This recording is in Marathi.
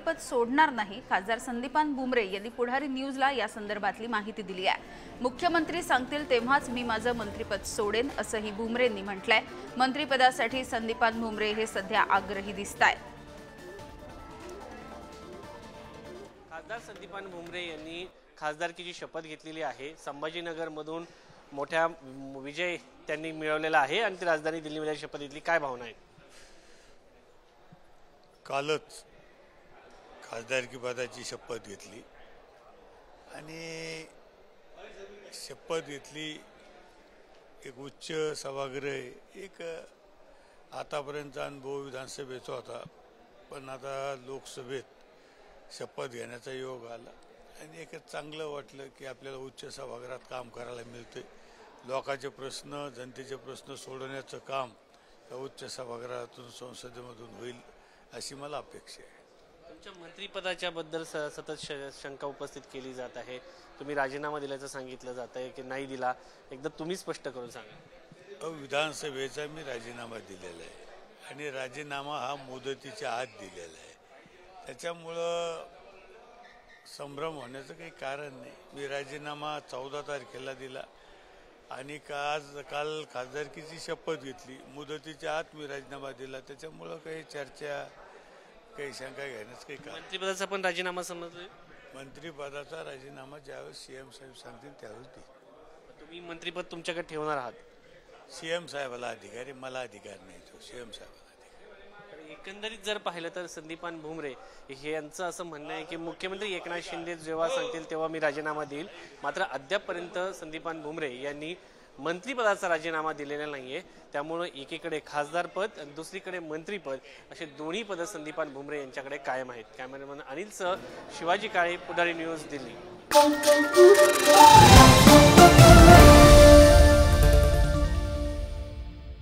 मंत्रिपद सोडणार नाही। खासदार संदीपान भुमरे यांनी पुढारी न्यूजला या संदर्भातली माहिती दिली आहे। मुख्यमंत्री सांगतील तेव्हाच मी माझं मंत्रिपद सोडेन असंही भुमरेंनी म्हटलंय। मंत्रिपदासाठी संदीपान भुमरे हे सध्या आग्रही दिसतायत। खासदार संदीपान भुमरे यांनी खासदारकीची शपथ घेतलेली आहे। संभाजीनगरमधून मोठा विजय त्यांनी मिळवलेला आहे आणि ती राजधानी दिल्लीमध्ये शपथ घेतली। काय भावना आहे? कालच खासदारकी पदाची शपथ घेतली आणि शपथ घेतली। एक उच्च सभागृह, एक आतापर्यंत अनुभव विधानसभेचा होता, पण आता लोकसभेत शपथ घेण्याचा योग आला आणि एक चांगलं वाटलं की आपल्याला उच्च सभागृहात काम करायला मिळते। लोकांचे प्रश्न, जनतेचे प्रश्न सोडवण्याचं काम या उच्च सभागृहातून, संसदेमधून होईल अशी मला अपेक्षा आहे। तुमच्या मंत्रिपदाच्या बद्दल सतत शंका उपस्थित केली जात आहे। तुम्ही राजीनामा दिल्याचं सांगितलं जात आहे की नाही दिला, एकदा तुम्ही स्पष्ट करून सांगा। विधानसभेचा मी राजीनामा दिलेला आहे आणि राजीनामा हा मुदतीच्या आत दिलेला आहे, त्याच्यामुळं संभ्रम होण्याचं काही कारण नाही। मी राजीनामा 14 तारखेला दिला आणि काल खासदारकीची शपथ घेतली, मुदतीच्या आत मी राजीनामा दिला, त्याच्यामुळं काही चर्चा, काही शंका घेण्याचं काही कारण। मंत्रिपदाचा पण राजीनामा समजतोय? मंत्रिपदाचा राजीनामा ज्यावेळेस सीएम साहेब सांगतील त्यावेळेस दे। तुम्ही मंत्रिपद तुमच्याकडे ठेवणार आहात? सीएम साहेबाला अधिकारी, मला अधिकार नाही, तो सीएम साहेबाला। एकंदरीत जर पाहिलं तर संदीपान भुमरे हे यांचं असं म्हणणं आहे की मुख्यमंत्री एकनाथ शिंदे जेव्हा सांगतील तेव्हा मी राजीनामा देईल, मात्र अद्यापपर्यंत संदीपान भुमरे यांनी मंत्रिपदाचा राजीनामा दिलेला नाहीये। त्यामुळे एकीकडे खासदारपद आणि दुसरीकडे मंत्रिपद असे दोन्ही पद संदीपान भुमरे यांच्याकडे कायम आहेत। कॅमेरामन अनिलसह शिवाजी काळे, पुढारी न्यूज, दिल्ली।